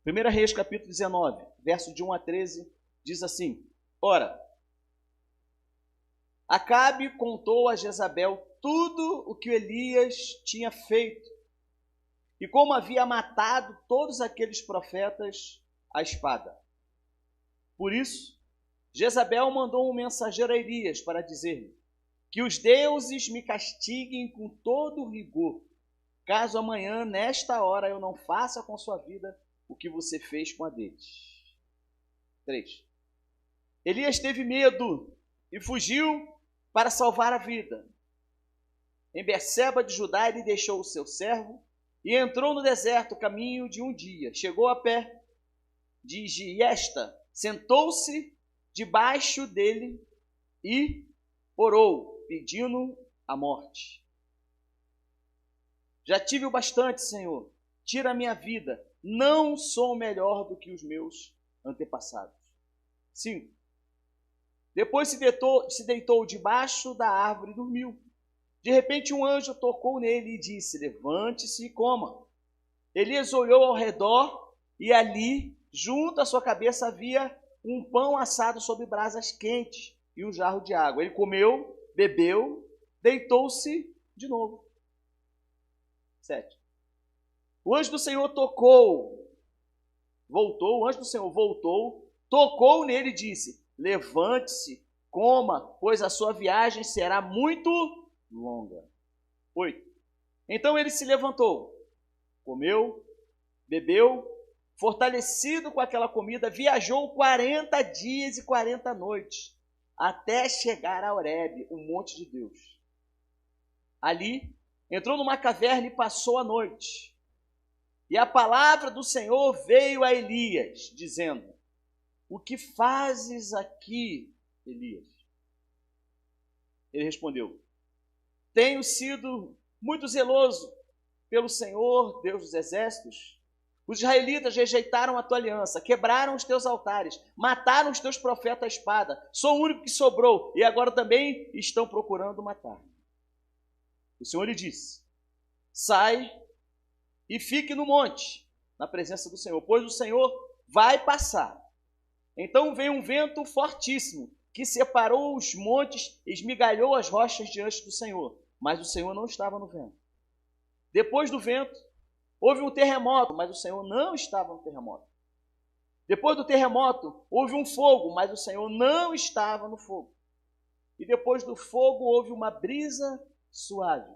1 Reis, capítulo 19, verso de 1 a 13, diz assim: Ora, Acabe contou a Jezabel tudo o que Elias tinha feito e como havia matado todos aqueles profetas à espada. Por isso, Jezabel mandou um mensageiro a Elias para dizer-lhe: que os deuses me castiguem com todo rigor, caso amanhã, nesta hora, eu não faça com sua vida o que você fez com a deles. 3. Elias teve medo e fugiu para salvar a vida. Em Berseba de Judá, ele deixou o seu servo e entrou no deserto, caminho de um dia. Chegou a pé de Giesta, sentou-se debaixo dele e orou, pedindo a morte. Já tive o bastante, Senhor, tira a minha vida, não sou melhor do que os meus antepassados. 5. Depois se deitou debaixo da árvore e dormiu. De repente um anjo tocou nele e disse: levante-se e coma. Elias olhou ao redor e ali, junto à sua cabeça, havia um pão assado sobre brasas quentes e um jarro de água. Ele comeu, bebeu, deitou-se de novo. 7. O anjo do Senhor voltou, tocou nele e disse: levante-se, coma, pois a sua viagem será muito longa. 8. Então ele se levantou, comeu, bebeu, fortalecido com aquela comida, viajou 40 dias e 40 noites, até chegar a Horebe, o monte de Deus. Ali, entrou numa caverna e passou a noite. E a palavra do Senhor veio a Elias, dizendo: o que fazes aqui, Elias? Ele respondeu: tenho sido muito zeloso pelo Senhor, Deus dos exércitos. Os israelitas rejeitaram a tua aliança, quebraram os teus altares, mataram os teus profetas à espada. Sou o único que sobrou e agora também estão procurando matar-me. O Senhor lhe disse: sai e fique no monte, na presença do Senhor, pois o Senhor vai passar. Então veio um vento fortíssimo, que separou os montes e esmigalhou as rochas diante do Senhor. Mas o Senhor não estava no vento. Depois do vento, houve um terremoto, mas o Senhor não estava no terremoto. Depois do terremoto, houve um fogo, mas o Senhor não estava no fogo. E depois do fogo, houve uma brisa suave.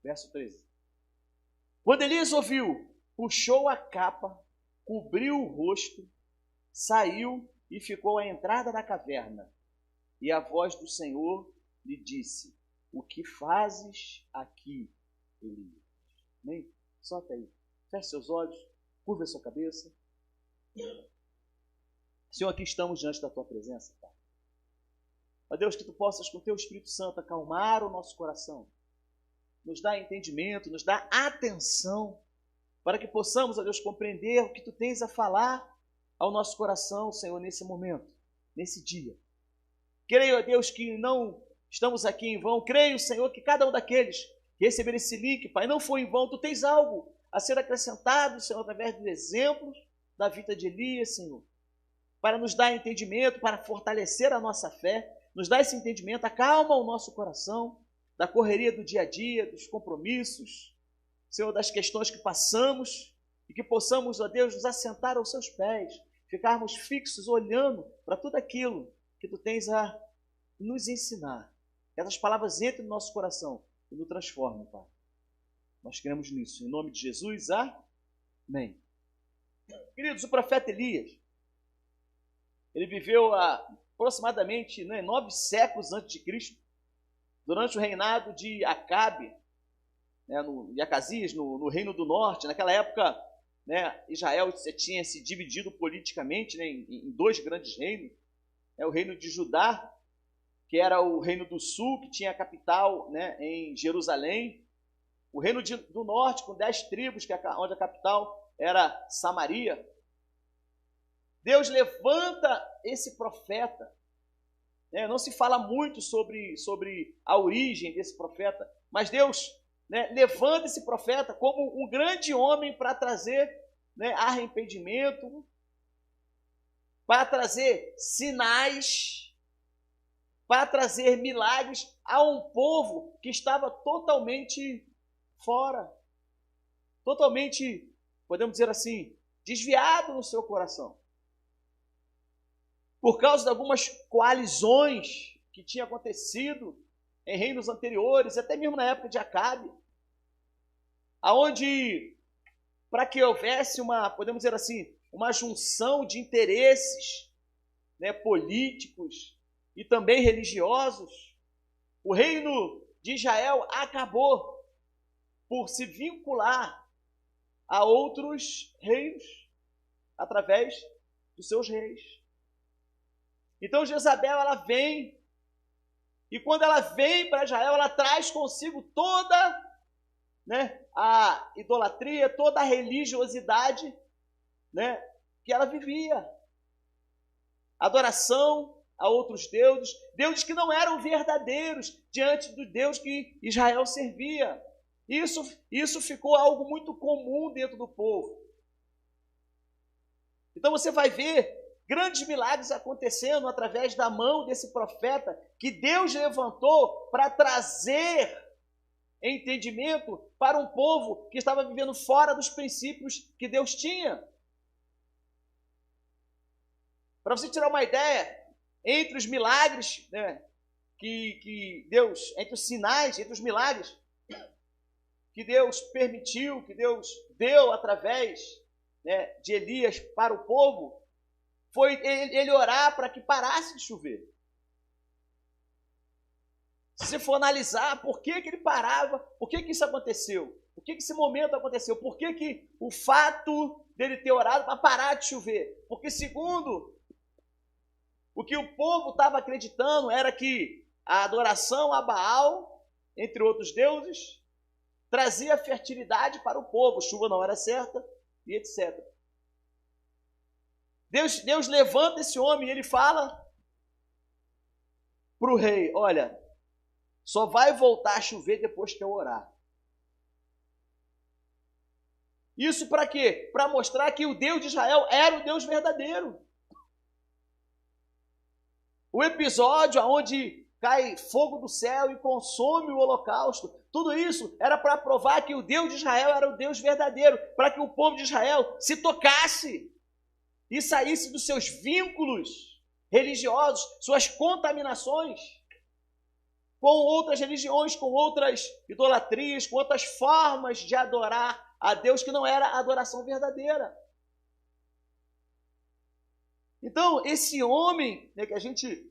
Verso 13. Quando Elias ouviu, puxou a capa, cobriu o rosto, saiu e ficou à entrada da caverna. E a voz do Senhor lhe disse: o que fazes aqui, Elias? Amém? Solta aí. Feche seus olhos, curva a sua cabeça. Senhor, aqui estamos diante da tua presença, Pai. Ó Deus, que tu possas com o teu Espírito Santo acalmar o nosso coração, nos dá entendimento, nos dá atenção, para que possamos, ó Deus, compreender o que tu tens a falar ao nosso coração, Senhor, nesse momento, nesse dia. Creio, ó Deus, que não estamos aqui em vão. Creio, Senhor, que cada um daqueles que receber esse link, Pai, não foi em vão. Tu tens algo a ser acrescentado, Senhor, através dos exemplos da vida de Elias, Senhor, para nos dar entendimento, para fortalecer a nossa fé, nos dar esse entendimento, acalma o nosso coração da correria do dia a dia, dos compromissos, Senhor, das questões que passamos, e que possamos, ó Deus, nos assentar aos seus pés, ficarmos fixos, olhando para tudo aquilo que tu tens a nos ensinar. Que essas palavras entrem no nosso coração e nos transformem, Pai. Nós cremos nisso. Em nome de Jesus, amém. Queridos, o profeta Elias, ele viveu aproximadamente 9 séculos antes de Cristo, durante o reinado de Acabe, de Acasias, no Reino do Norte. Naquela época, Israel tinha se dividido politicamente, em 2 grandes reinos. O reino de Judá, que era o reino do sul, que tinha a capital em Jerusalém. O reino do norte, com 10 tribos, onde a capital era Samaria. Deus levanta esse profeta. Não se fala muito sobre a origem desse profeta, mas Deus levanta esse profeta como um grande homem para trazer né, arrependimento, para trazer sinais, para trazer milagres a um povo que estava totalmente fora, totalmente, podemos dizer assim, desviado no seu coração. Por causa de algumas coalizões que tinham acontecido em reinos anteriores, até mesmo na época de Acabe, aonde, para que houvesse uma, podemos dizer assim, uma junção de interesses, né, políticos e também religiosos, o reino de Israel acabou por se vincular a outros reinos através dos seus reis. Então Jezabel, ela vem, e quando ela vem para Israel, ela traz consigo toda, né, a idolatria, toda a religiosidade, né, que ela vivia. Adoração a outros deuses, deuses que não eram verdadeiros diante do Deus que Israel servia. Isso ficou algo muito comum dentro do povo. Então você vai ver grandes milagres acontecendo através da mão desse profeta que Deus levantou para trazer entendimento para um povo que estava vivendo fora dos princípios que Deus tinha. Para você tirar uma ideia, entre os milagres, né, que Deus, entre os sinais, entre os milagres que Deus permitiu, que Deus deu através, né, de Elias para o povo, foi ele orar para que parasse de chover. Se você for analisar por que ele parava, por que isso aconteceu, por que esse momento aconteceu, por que o fato dele ter orado para parar de chover, porque segundo o que o povo estava acreditando era que a adoração a Baal, entre outros deuses, trazia fertilidade para o povo, chuva na hora certa e etc. Deus levanta esse homem e ele fala para o rei, olha, só vai voltar a chover depois que eu orar. Isso para quê? Para mostrar que o Deus de Israel era o Deus verdadeiro. O episódio onde cai fogo do céu e consome o holocausto, tudo isso era para provar que o Deus de Israel era o Deus verdadeiro, para que o povo de Israel se tocasse e saísse dos seus vínculos religiosos, suas contaminações com outras religiões, com outras idolatrias, com outras formas de adorar a Deus que não era a adoração verdadeira. Então, esse homem, né, que a gente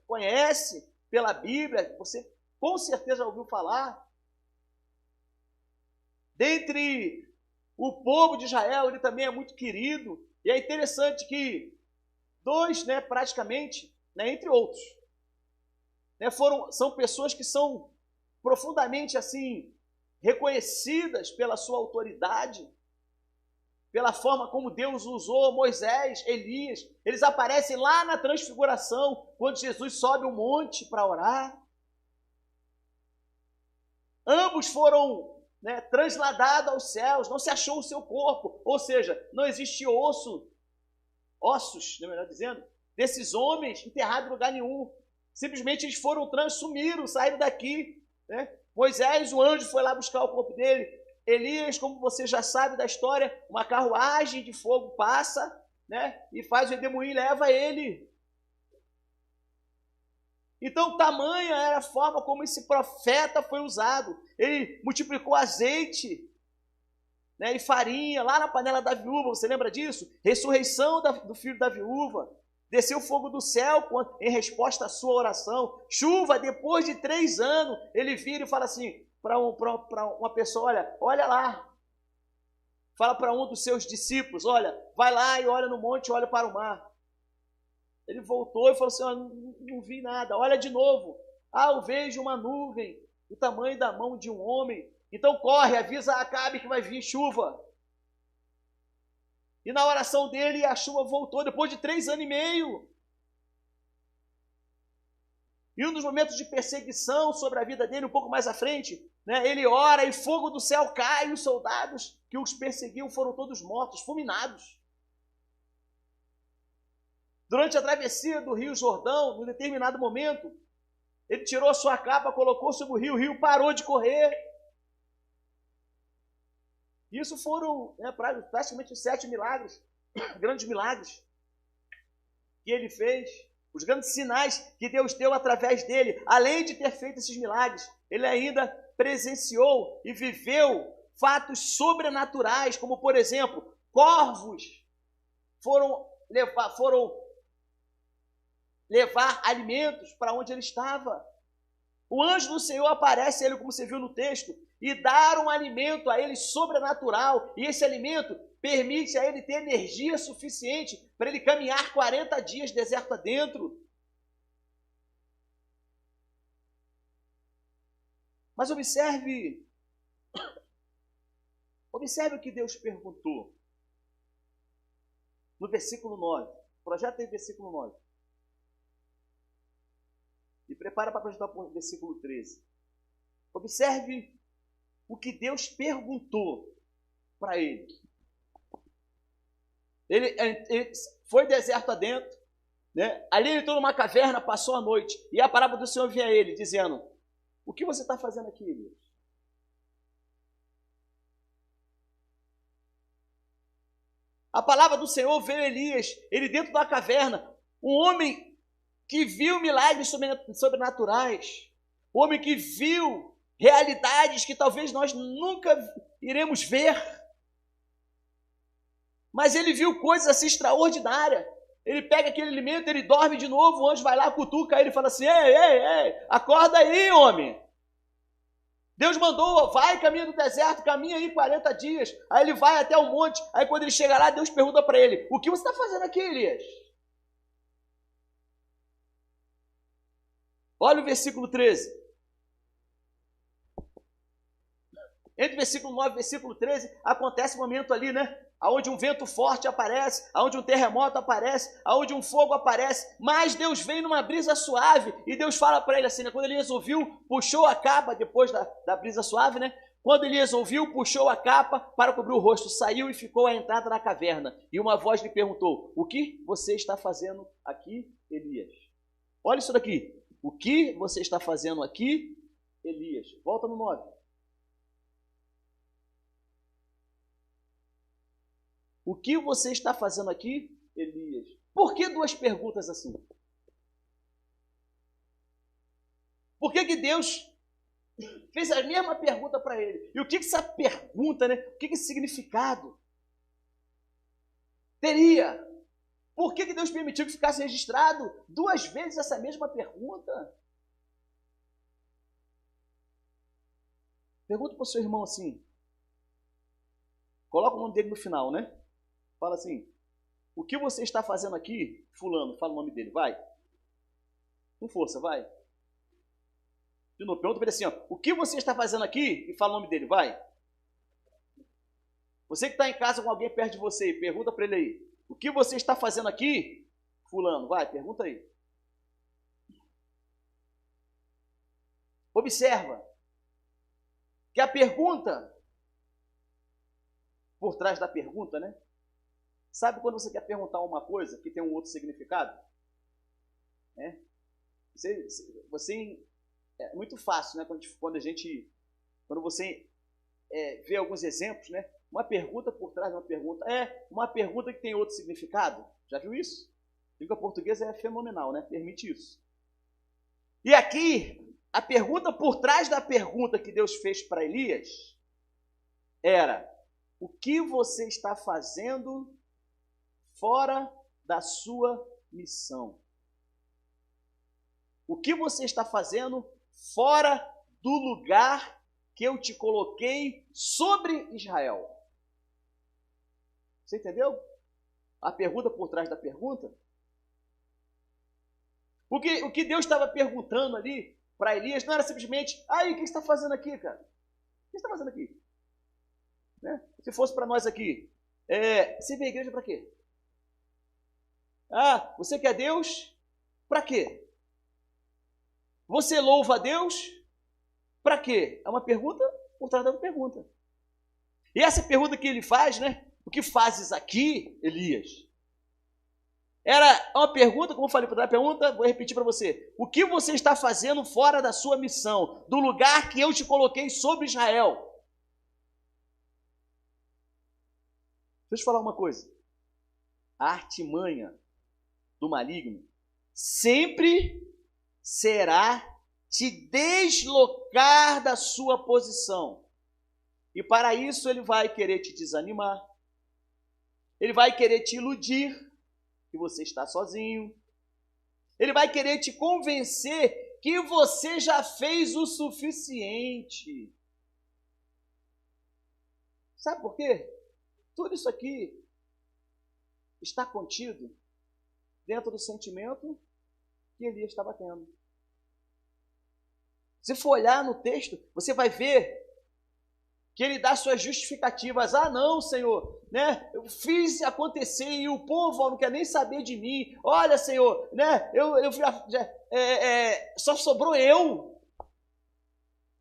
conhece pela Bíblia, você com certeza ouviu falar, dentre o povo de Israel, ele também é muito querido, e é interessante que dois, né, praticamente, né, entre outros, né, são pessoas que são profundamente assim reconhecidas pela sua autoridade, pela forma como Deus usou Moisés, Elias. Eles aparecem lá na transfiguração, quando Jesus sobe o monte para orar. Ambos foram, né, transladados aos céus, não se achou o seu corpo, ou seja, não existe ossos, melhor dizendo, desses homens enterrados em lugar nenhum. Simplesmente eles sumiram, saíram daqui, né? Moisés, o anjo foi lá buscar o corpo dele. Elias, como você já sabe da história, uma carruagem de fogo passa, né, e faz o redemoinho e leva ele. Então, tamanha era a forma como esse profeta foi usado. Ele multiplicou azeite, né, e farinha lá na panela da viúva, você lembra disso? Ressurreição do filho da viúva. Desceu fogo do céu em resposta à sua oração. Chuva, depois de 3 anos, ele vira e fala assim para uma pessoa, olha lá. Fala para um dos seus discípulos, olha, vai lá e olha no monte e olha para o mar. Ele voltou e falou assim, não vi nada, olha de novo. Eu vejo uma nuvem do tamanho da mão de um homem. Então corre, avisa a Acabe que vai vir chuva. E na oração dele, a chuva voltou depois de 3 anos e meio. E um dos momentos de perseguição sobre a vida dele, um pouco mais à frente, né, ele ora e fogo do céu cai, e os soldados que os perseguiam foram todos mortos, fulminados. Durante a travessia do Rio Jordão, num determinado momento, ele tirou a sua capa, colocou sobre o rio parou de correr. Isso foram praticamente os 7 milagres, grandes milagres que ele fez, os grandes sinais que Deus deu através dele. Além de ter feito esses milagres, ele ainda presenciou e viveu fatos sobrenaturais, como, por exemplo, corvos foram levar alimentos para onde ele estava. O anjo do Senhor aparece a ele, como você viu no texto, e dar um alimento a ele sobrenatural, e esse alimento permite a ele ter energia suficiente para ele caminhar 40 dias deserto adentro. Mas observe o que Deus perguntou no versículo 9. O projeto tem versículo 9. E prepara para projetar o versículo 13. Observe o que Deus perguntou para ele. Ele foi deserto adentro, né? Ali ele entrou numa caverna, passou a noite, e a palavra do Senhor vinha a ele, dizendo: o que você está fazendo aqui, Elias? A palavra do Senhor veio a Elias, ele dentro da caverna, um homem que viu milagres sobrenaturais, um homem que viu realidades que talvez nós nunca iremos ver, mas ele viu coisas assim extraordinárias. Ele pega aquele alimento, ele dorme de novo, o anjo vai lá, cutuca ele e fala assim: ei, acorda aí, homem. Deus mandou, vai, caminha no deserto, caminha aí 40 dias. Aí ele vai até o monte, aí quando ele chega lá, Deus pergunta para ele: o que você está fazendo aqui, Elias? Olha o versículo 13. Entre o versículo 9 e o versículo 13, acontece um momento ali, né? Onde um vento forte aparece, onde um terremoto aparece, onde um fogo aparece, mas Deus vem numa brisa suave, e Deus fala para ele assim, né? Quando Elias ouviu, puxou a capa, depois da brisa suave, né? Quando Elias ouviu, puxou a capa para cobrir o rosto, saiu e ficou à entrada da caverna, e uma voz lhe perguntou: o que você está fazendo aqui, Elias? Olha isso daqui, o que você está fazendo aqui, Elias? Volta no 9. O que você está fazendo aqui, Elias? Por que duas perguntas assim? Por que Deus fez a mesma pergunta para ele? E o que essa pergunta, né? O que esse significado teria? Por que Deus permitiu que ficasse registrado 2 vezes essa mesma pergunta? Pergunta para o seu irmão assim. Coloca o nome dele no final, né? Fala assim: o que você está fazendo aqui, fulano? Fala o nome dele, vai. Com força, vai. De novo, pergunta para ele assim, ó: o que você está fazendo aqui? E fala o nome dele, vai. Você que está em casa com alguém perto de você, pergunta para ele aí: o que você está fazendo aqui, fulano? Vai, pergunta aí. Observa que a pergunta, por trás da pergunta, né? Sabe quando você quer perguntar uma coisa que tem um outro significado? É muito fácil, né? Quando você vê alguns exemplos, né? Uma pergunta por trás de uma pergunta uma pergunta que tem outro significado. Já viu isso? A língua portuguesa é fenomenal, né? Permite isso. E aqui, a pergunta por trás da pergunta que Deus fez para Elias era: o que você está fazendo fora da sua missão? O que você está fazendo fora do lugar que eu te coloquei sobre Israel? Você entendeu? A pergunta por trás da pergunta? O que Deus estava perguntando ali para Elias não era simplesmente: aí, o que você está fazendo aqui, cara? O que você está fazendo aqui? Né? Se fosse para nós aqui, você vê a igreja para quê? Ah, você quer Deus? Para quê? Você louva a Deus para quê? É uma pergunta por trás da pergunta. E essa pergunta que ele faz, né? O que fazes aqui, Elias? Era uma pergunta, como eu falei para a pergunta, vou repetir para você. O que você está fazendo fora da sua missão, do lugar que eu te coloquei sobre Israel? Deixa eu te falar uma coisa. A artimanha do maligno sempre será te deslocar da sua posição. E para isso ele vai querer te desanimar. Ele vai querer te iludir que você está sozinho. Ele vai querer te convencer que você já fez o suficiente. Sabe por quê? Tudo isso aqui está contido dentro do sentimento que Elias estava tendo. Se for olhar no texto, você vai ver que ele dá suas justificativas. Ah, não, Senhor, né? Eu fiz acontecer e o povo não quer nem saber de mim. Olha, Senhor, né? Só sobrou eu.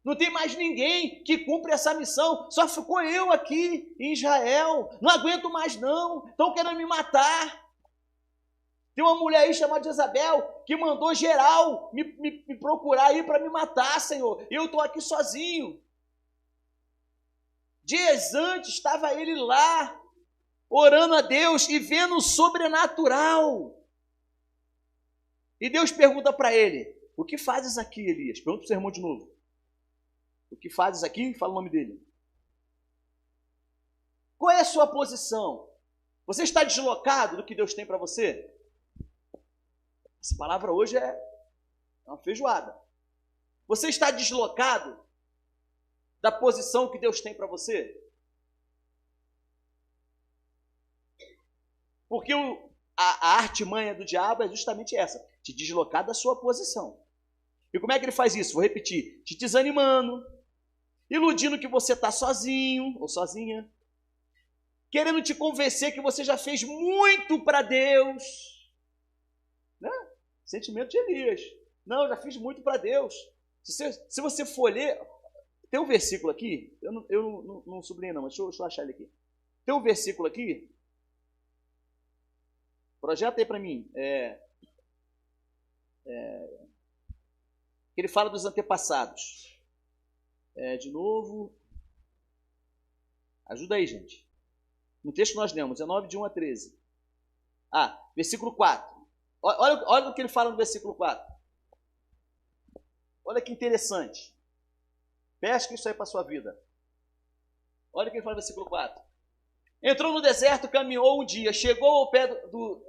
Não tem mais ninguém que cumpre essa missão. Só ficou eu aqui em Israel. Não aguento mais, não. Estão querendo me matar. Tem uma mulher aí chamada Jezabel que mandou geral me procurar aí para me matar, Senhor. E eu estou aqui sozinho. Dias antes estava ele lá, orando a Deus e vendo o sobrenatural. E Deus pergunta para ele: o que fazes aqui, Elias? Pergunta para o seu irmão de novo. O que fazes aqui? Fala o nome dele. Qual é a sua posição? Você está deslocado do que Deus tem para você? Essa palavra hoje é uma feijoada. Você está deslocado da posição que Deus tem para você? Porque a artimanha do diabo é justamente essa, te deslocar da sua posição. E como é que ele faz isso? Vou repetir. Te desanimando, iludindo que você está sozinho ou sozinha, querendo te convencer que você já fez muito para Deus. Né? Sentimento de Elias. Não, já fiz muito para Deus. Se você for ler, tem um versículo aqui, eu não sublinhei não, mas deixa eu achar ele aqui. Tem um versículo aqui, projeta aí para mim, ele fala dos antepassados. De novo, ajuda aí, gente. No texto que nós lemos, 19, de 1 a 13. Versículo 4. Olha o que ele fala no versículo 4. Olha que interessante. Pesca isso aí para a sua vida. Olha o que ele fala no versículo 4. Entrou no deserto, caminhou um dia, chegou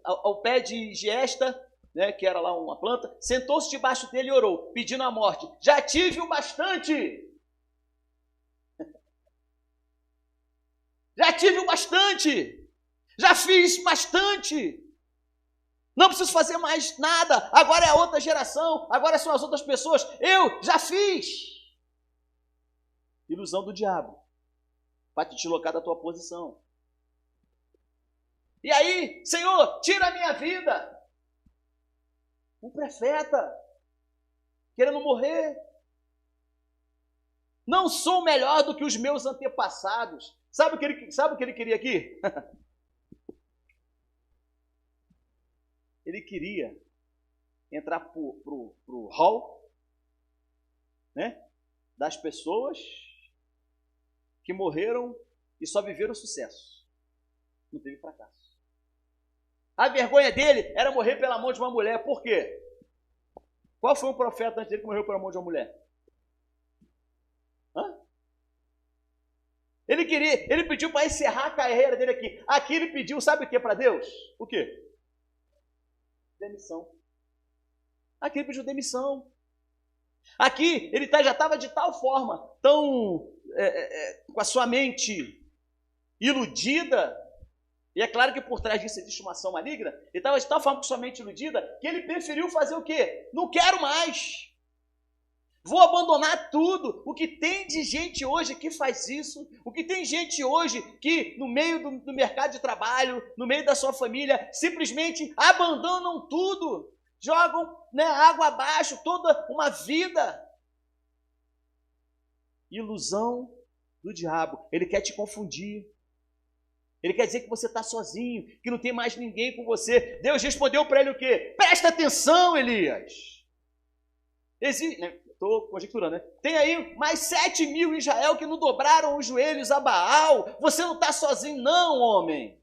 ao pé de Giesta, né, que era lá uma planta, sentou-se debaixo dele e orou, pedindo a morte. Já tive o bastante. Já tive o bastante. Já fiz bastante. Não preciso fazer mais nada. Agora é a outra geração. Agora são as outras pessoas. Eu já fiz. Ilusão do diabo. Para te deslocar da tua posição. E aí, Senhor, tira a minha vida. Um profeta. Querendo morrer. Não sou melhor do que os meus antepassados. Sabe o que ele queria aqui? Ele queria entrar pro hall, né, das pessoas que morreram e só viveram sucesso. Não teve fracasso. A vergonha dele era morrer pela mão de uma mulher. Por quê? Qual foi o profeta antes dele que morreu pela mão de uma mulher? Ele pediu para encerrar a carreira dele aqui. Aqui ele pediu, sabe o que para Deus? O quê? Demissão. Aqui ele pediu demissão. Aqui ele já estava de tal forma, tão com a sua mente iludida, e é claro que por trás disso existe uma ação maligna, ele estava de tal forma com sua mente iludida, que ele preferiu fazer o quê? Não quero mais. Vou abandonar tudo. O que tem de gente hoje que faz isso, o que tem gente hoje que no meio do mercado de trabalho, no meio da sua família, simplesmente abandonam tudo. jogam, né, água abaixo, toda uma vida. Ilusão do diabo. Ele quer te confundir. Ele quer dizer que você está sozinho, que não tem mais ninguém com você. Deus respondeu para ele o quê? Presta atenção, Elias. Estou conjecturando, né? Tem aí mais 7.000 em Israel que não dobraram os joelhos a Baal. Você não está sozinho não, homem.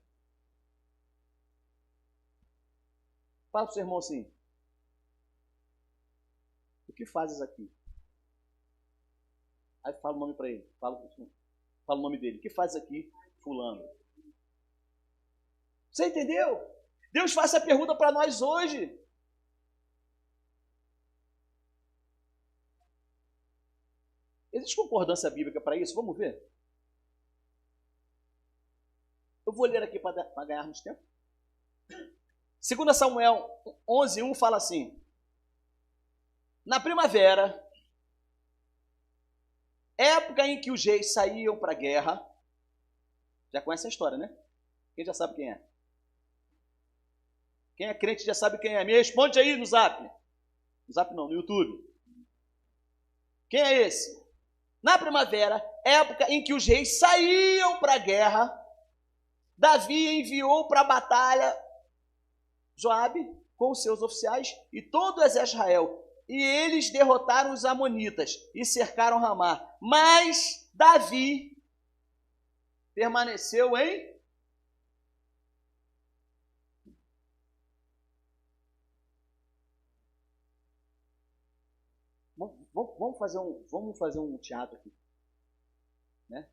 Fala para o seu irmão assim. O que fazes aqui? Aí fala o nome para ele. Fala o nome dele. O que fazes aqui, fulano? Você entendeu? Deus faz essa pergunta para nós hoje. Existe concordância bíblica para isso? Vamos ver? Eu vou ler aqui para ganharmos tempo. 2 Samuel 11:1 fala assim: na primavera, época em que os reis saíam para a guerra, já conhece a história, né? Quem já sabe quem é? Quem é crente já sabe quem é. Me responde aí no Zap. No Zap não, no YouTube. Quem é esse? Na primavera, época em que os reis saíam para a guerra, Davi enviou para a batalha Joabe com os seus oficiais e todo o exército de Israel. E eles derrotaram os amonitas e cercaram Ramá. Mas Davi permaneceu em... Vamos fazer um teatro aqui, né?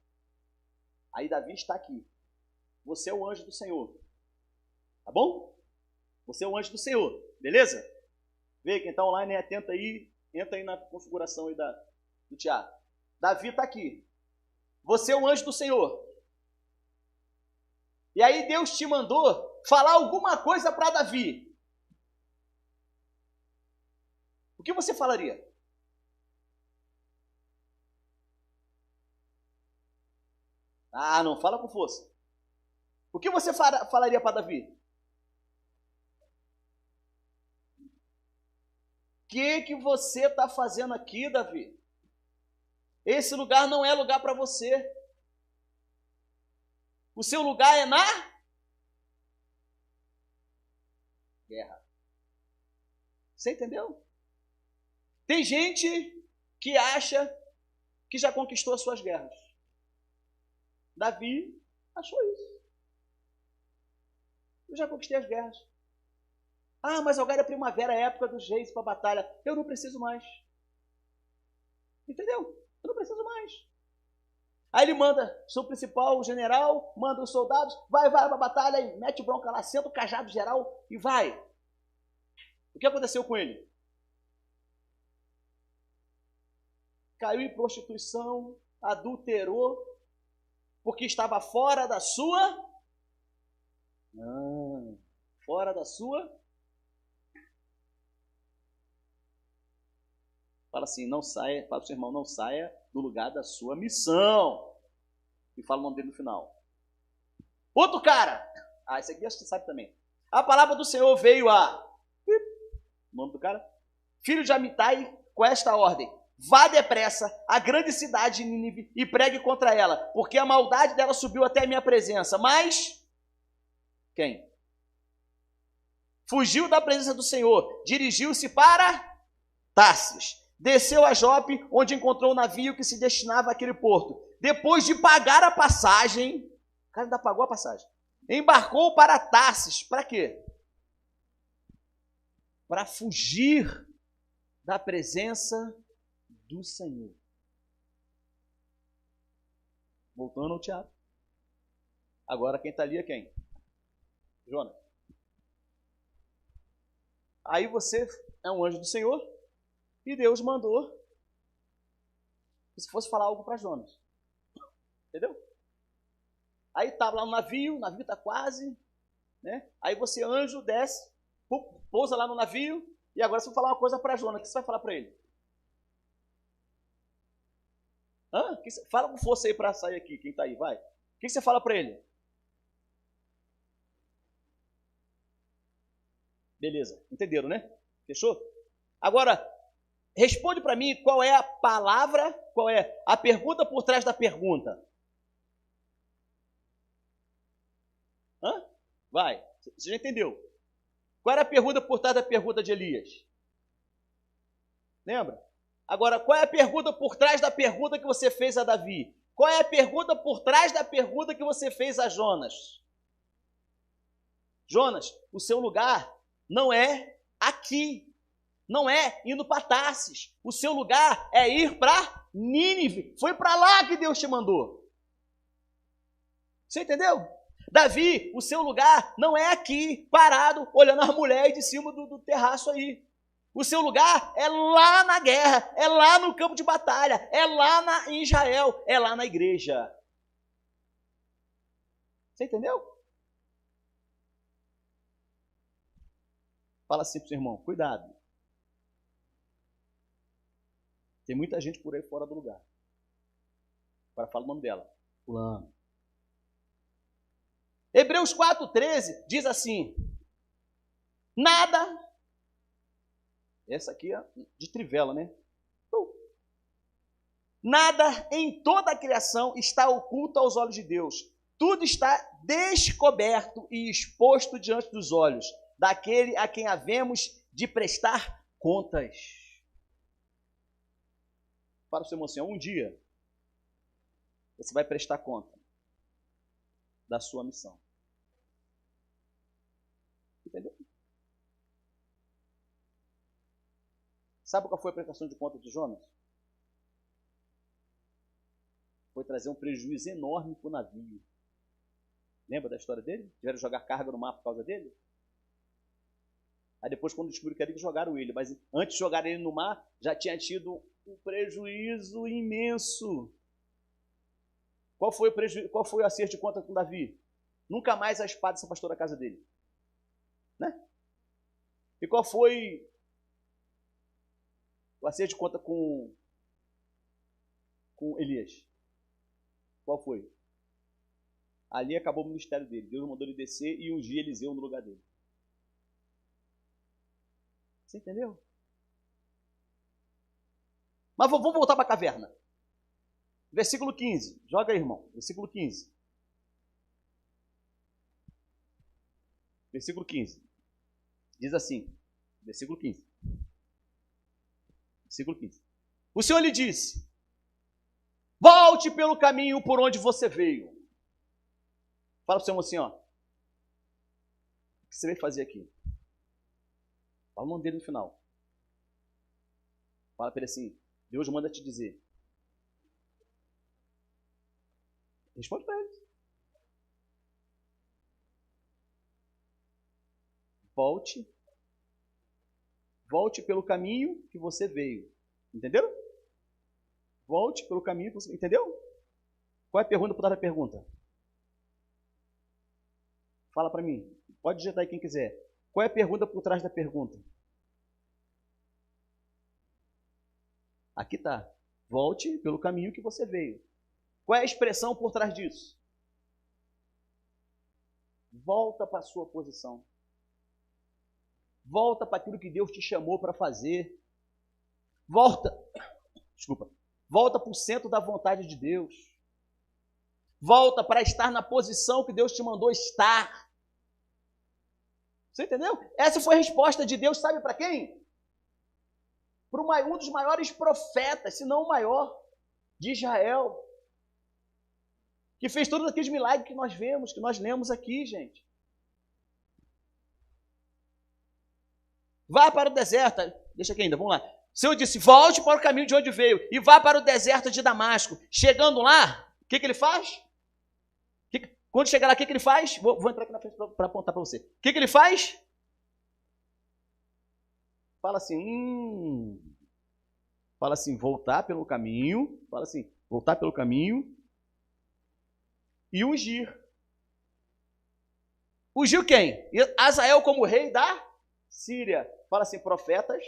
Aí Davi está aqui. Você é o anjo do Senhor, tá bom? Você é o anjo do Senhor, beleza? Vê, quem está online, atenta aí, entra aí na configuração aí do teatro. Davi está aqui. Você é o anjo do Senhor. E aí Deus te mandou falar alguma coisa para Davi. O que você falaria? Ah, não fala com força. O que você falaria para Davi? O que você está fazendo aqui, Davi? Esse lugar não é lugar para você. O seu lugar é na guerra. Você entendeu? Tem gente que acha que já conquistou as suas guerras. Davi achou isso. Eu já conquistei as guerras. Ah, mas agora é primavera, é época dos reis para a batalha. Eu não preciso mais. Entendeu? Eu não preciso mais. Aí ele manda, seu principal, o general, manda os soldados, vai para a batalha e mete bronca lá, senta o cajado geral e vai. O que aconteceu com ele? Caiu em prostituição, adulterou, porque estava fora da sua... fora da sua... Fala assim, não saia, fala para o seu irmão, não saia do lugar da sua missão. E fala o nome dele no final. Outro cara. Ah, esse aqui acho que você sabe também. A palavra do Senhor veio a... O nome do cara? Filho de Amitai, com esta ordem. Vá depressa à grande cidade de Nínive e pregue contra ela, porque a maldade dela subiu até a minha presença. Mas... quem? Fugiu da presença do Senhor, dirigiu-se para Tarsis. Desceu a Jope, onde encontrou um navio que se destinava àquele porto. Depois de pagar a passagem, o cara ainda pagou a passagem, embarcou para Tarsis. Para quê? Para fugir da presença do Senhor. Voltando ao teatro. Agora quem está ali é quem? Jonas. Aí você é um anjo do Senhor e Deus mandou que se fosse falar algo para Jonas. Entendeu? Aí estava lá no navio, o navio está quase, né? Aí você, anjo, desce, pousa lá no navio e agora você vai falar uma coisa para Jonas. O que você vai falar para ele? Fala com força aí para sair aqui, quem está aí, vai. O que você fala para ele? Beleza, entenderam, né? Fechou? Agora, responde para mim qual é a palavra, qual é a pergunta por trás da pergunta. Hã? Vai, você já entendeu. Qual era a pergunta por trás da pergunta de Elias? Lembra? Agora, qual é a pergunta por trás da pergunta que você fez a Davi? Qual é a pergunta por trás da pergunta que você fez a Jonas? Jonas, o seu lugar não é aqui. Não é indo para Tarsis. O seu lugar é ir para Nínive. Foi para lá que Deus te mandou. Você entendeu? Davi, o seu lugar não é aqui, parado, olhando as mulheres de cima do terraço aí. O seu lugar é lá na guerra, é lá no campo de batalha, é lá em Israel, é lá na igreja. Você entendeu? Fala assim para o seu irmão, cuidado. Tem muita gente por aí fora do lugar. Agora fala o nome dela. Fulano. Hebreus 4,13 diz assim, nada, essa aqui é de trivela, né? Nada em toda a criação está oculto aos olhos de Deus. Tudo está descoberto e exposto diante dos olhos daquele a quem havemos de prestar contas. Para o seu irmão assim, um dia você vai prestar conta da sua missão. Entendeu? Sabe qual foi a prestação de conta de Jonas? Foi trazer um prejuízo enorme para o navio. Lembra da história dele? Tiveram que jogar carga no mar por causa dele? Aí depois, quando descobriram que era ele, jogaram ele. Mas antes de jogar ele no mar, já tinha tido um prejuízo imenso. Qual foi o prejuízo? Qual foi o acerto de conta com Davi? Nunca mais a espada se afastou da casa dele. Né? E qual foi o acerto de conta com Elias? Qual foi? Ali acabou o ministério dele. Deus mandou ele descer e ungir Eliseu no lugar dele. Você entendeu? Mas vamos voltar para a caverna. Versículo 15. Joga aí, irmão. Versículo 15. Versículo 15. Diz assim. Versículo 15. Versículo 15. O Senhor lhe disse, volte pelo caminho por onde você veio. Fala para o seu irmão assim, ó. O que você veio fazer aqui? Fala o nome dele no final. Fala para ele assim, Deus manda te dizer. Responde para ele. Volte pelo caminho que você veio. Entenderam? Volte pelo caminho que você... Entendeu? Qual é a pergunta por trás da pergunta? Fala para mim. Pode digitar aí quem quiser. Qual é a pergunta por trás da pergunta? Aqui está. Volte pelo caminho que você veio. Qual é a expressão por trás disso? Volta para a sua posição. Volta para aquilo que Deus te chamou para fazer. Volta para o centro da vontade de Deus. Volta para estar na posição que Deus te mandou estar. Você entendeu? Essa foi a resposta de Deus, sabe para quem? Para um dos maiores profetas, se não o maior, de Israel. Que fez todos aqueles milagres que nós vemos, que nós lemos aqui, gente. Vá para o deserto. Deixa aqui ainda, vamos lá. O Senhor disse, volte para o caminho de onde veio e vá para o deserto de Damasco. Chegando lá, o que ele faz? Quando chegar lá, o que ele faz? Vou entrar aqui na frente para apontar para você. O que ele faz? Fala assim, Fala assim, voltar pelo caminho. Fala assim, voltar pelo caminho e ungir. Ungiu quem? Azael como rei da Síria. Fala assim, profetas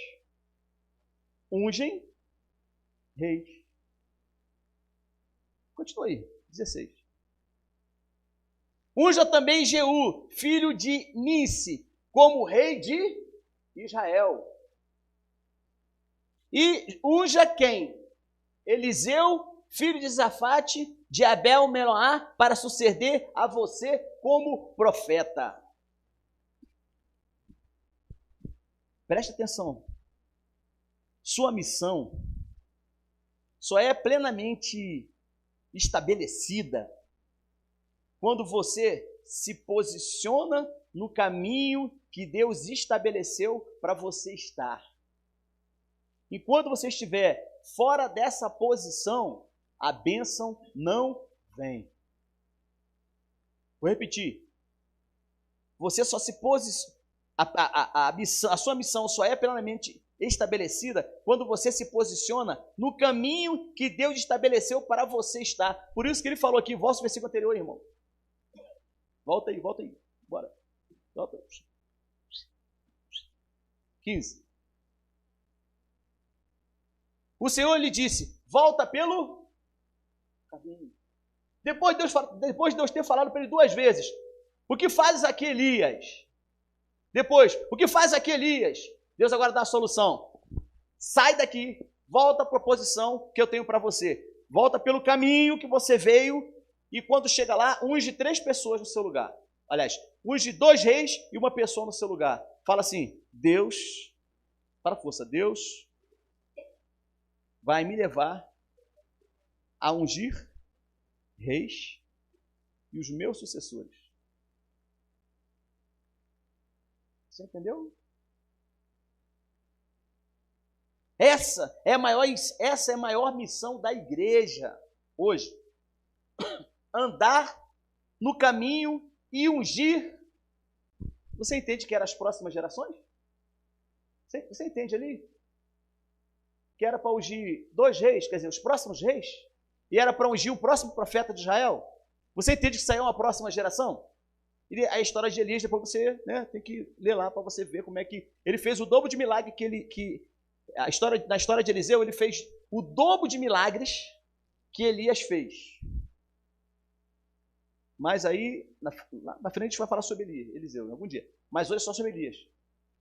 ungem reis. Continua aí, 16. Unja também Jeú, filho de Nice, como rei de Israel. E unja quem? Eliseu, filho de Zafate, de Abel Meloá, para suceder a você como profeta. Preste atenção. Sua missão só é plenamente estabelecida quando você se posiciona no caminho que Deus estabeleceu para você estar. Enquanto você estiver fora dessa posição, a bênção não vem. Vou repetir. Você só se posiciona. A sua missão só é plenamente estabelecida quando você se posiciona no caminho que Deus estabeleceu para você estar. Por isso que ele falou aqui, vosso versículo anterior, irmão. Volta aí. Bora. Volta. 15. O Senhor lhe disse, volta pelo caminho. Depois de Deus ter falado para ele 2 vezes, o que fazes aqui, Elias? Depois, o que faz aqui, Elias? Deus agora dá a solução. Sai daqui, volta para a posição que eu tenho para você. Volta pelo caminho que você veio e quando chega lá, unge 3 pessoas no seu lugar. Aliás, unge 2 reis e 1 pessoa no seu lugar. Fala assim, Deus, para a força, Deus vai me levar a ungir reis e os meus sucessores. Você entendeu? Essa é a maior missão da igreja hoje. Andar no caminho e ungir. Você entende que eram as próximas gerações? Você entende ali? Que era para ungir 2 reis, quer dizer, os próximos reis? E era para ungir o próximo profeta de Israel? Você entende que isso aí é uma próxima geração? E a história de Elias, depois você tem que ler lá para você ver como é que ele fez o dobro de milagre na história de Eliseu, ele fez o dobro de milagres que Elias fez. Mas aí, na frente a gente vai falar sobre Eliseu, em algum dia. Mas hoje é só sobre Elias.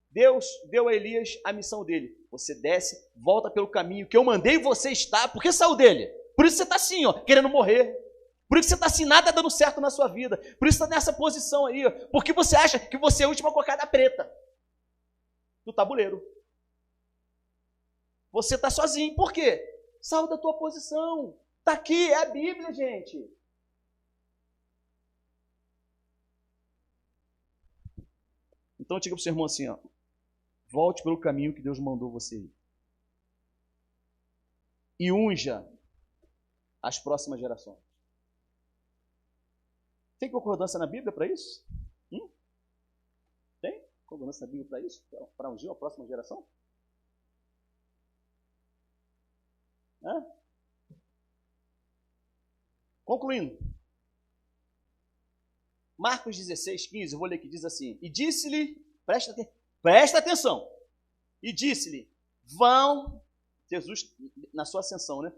Deus deu a Elias a missão dele. Você desce, volta pelo caminho que eu mandei você estar. Por que saiu dele? Por isso você está assim, querendo morrer. Por isso você está assim, nada dando certo na sua vida. Por isso você está nessa posição aí. Porque você acha que você é a última cocada preta do tabuleiro. Você está sozinho. Por quê? Saiu da tua posição. Está aqui, é a Bíblia, gente. Então diga para o seu irmão assim, volte pelo caminho que Deus mandou você ir. E unja as próximas gerações. Tem concordância na Bíblia para isso? Tem concordância na Bíblia para isso? Para ungir a próxima geração? Concluindo. Marcos 16, 15, eu vou ler que diz assim, e disse-lhe, presta atenção, e disse-lhe, vão, Jesus na sua ascensão,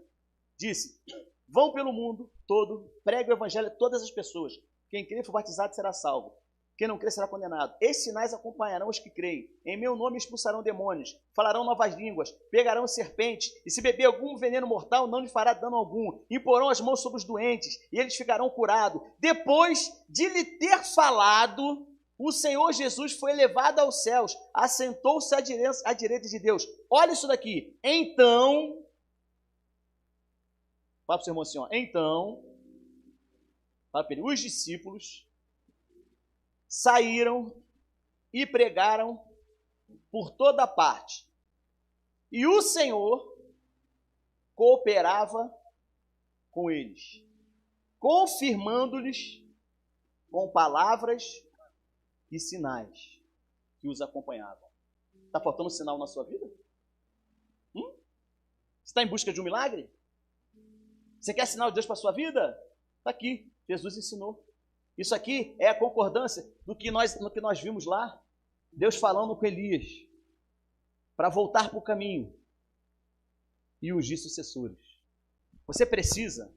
disse, vão pelo mundo todo, pregue o evangelho a todas as pessoas, quem crer e for batizado será salvo, quem não crer será condenado. Esses sinais acompanharão os que creem, em meu nome expulsarão demônios, falarão novas línguas, pegarão serpentes, e se beber algum veneno mortal não lhe fará dano algum, imporão as mãos sobre os doentes, e eles ficarão curados. Depois de lhe ter falado, o Senhor Jesus foi elevado aos céus, assentou-se à direita de Deus. Olha isso daqui. Então, fala para o seu irmão assim, então, fala para ele, os discípulos saíram e pregaram por toda parte. E o Senhor cooperava com eles, confirmando-lhes com palavras e sinais que os acompanhavam. Está faltando sinal na sua vida? Você está em busca de um milagre? Você quer sinal de Deus para a sua vida? Está aqui, Jesus ensinou. Isso aqui é a concordância no que nós vimos lá, Deus falando com Elias, para voltar para o caminho e ungir sucessores. Você precisa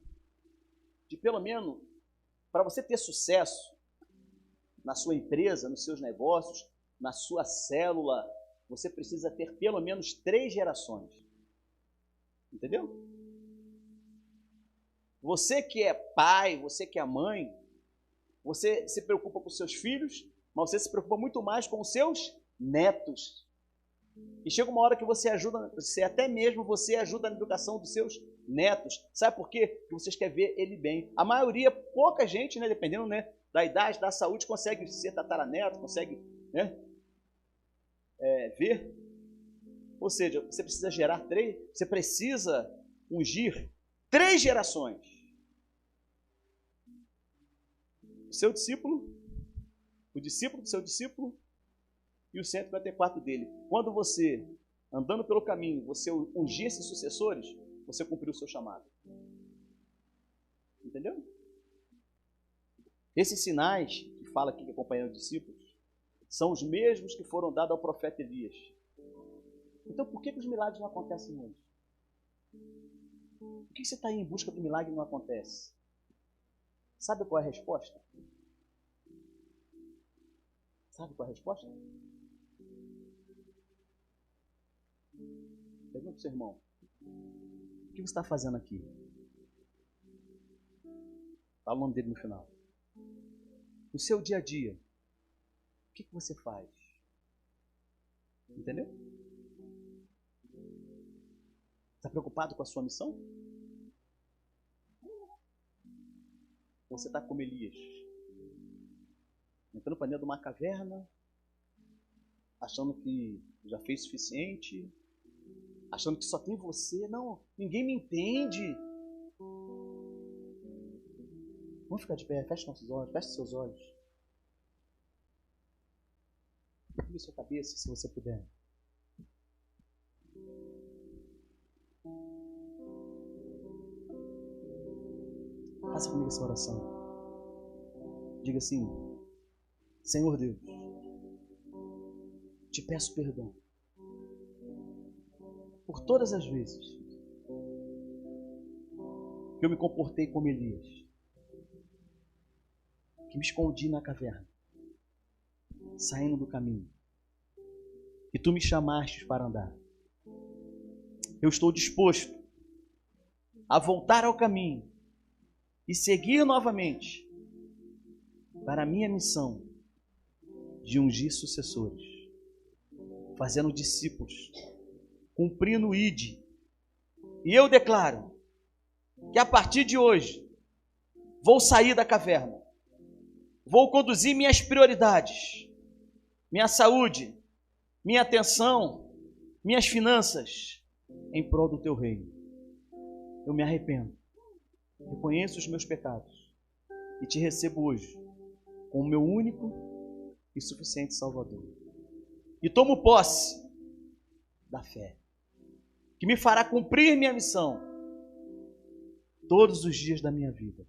de, pelo menos, para você ter sucesso na sua empresa, nos seus negócios, na sua célula, você precisa ter pelo menos 3 gerações. Entendeu? Você que é pai, você que é mãe, você se preocupa com os seus filhos, mas você se preocupa muito mais com os seus netos. E chega uma hora que você ajuda, até mesmo você ajuda na educação dos seus netos. Sabe por quê? Porque vocês querem ver ele bem. A maioria, pouca gente, né, dependendo, né, da idade, da saúde, consegue ser tataraneto, consegue, né, ver. Ou seja, você precisa gerar 3, você precisa ungir 3 gerações. O seu discípulo, o discípulo do seu discípulo e os 154 dele. Quando você, andando pelo caminho, você ungir esses sucessores, você cumpriu o seu chamado. Entendeu? Esses sinais que fala aqui que acompanham os discípulos são os mesmos que foram dados ao profeta Elias. Então por que os milagres não acontecem hoje? Por que você está aí em busca do milagre e não acontece? Sabe qual é a resposta? Sabe qual é a resposta? Pergunta para o seu irmão. O que você está fazendo aqui? Fala o nome dele no final. No seu dia a dia, o que você faz? Entendeu? Está preocupado com a sua missão? Ou você está como Elias? Entrando para dentro de uma caverna, achando que já fez o suficiente, achando que só tem você. Não, ninguém me entende. Vamos ficar de pé, feche nossos olhos, feche seus olhos. Vire sua cabeça, se você puder. Faça comigo essa oração. Diga assim: Senhor Deus, te peço perdão por todas as vezes que eu me comportei como Elias, que me escondi na caverna, saindo do caminho, e tu me chamaste para andar. Eu estou disposto a voltar ao caminho e seguir novamente para a minha missão de ungir sucessores, fazendo discípulos, cumprindo o ID. E eu declaro que a partir de hoje vou sair da caverna, vou conduzir minhas prioridades, minha saúde, minha atenção, minhas finanças em prol do teu reino. Eu me arrependo, reconheço os meus pecados e te recebo hoje como meu único e suficiente Salvador. E tomo posse da fé, que me fará cumprir minha missão todos os dias da minha vida.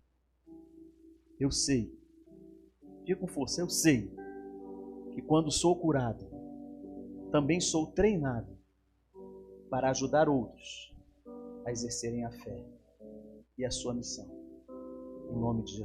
Eu sei, diga com força, eu sei que quando sou curado, também sou treinado para ajudar outros a exercerem a fé e a sua missão. Em nome de Jesus.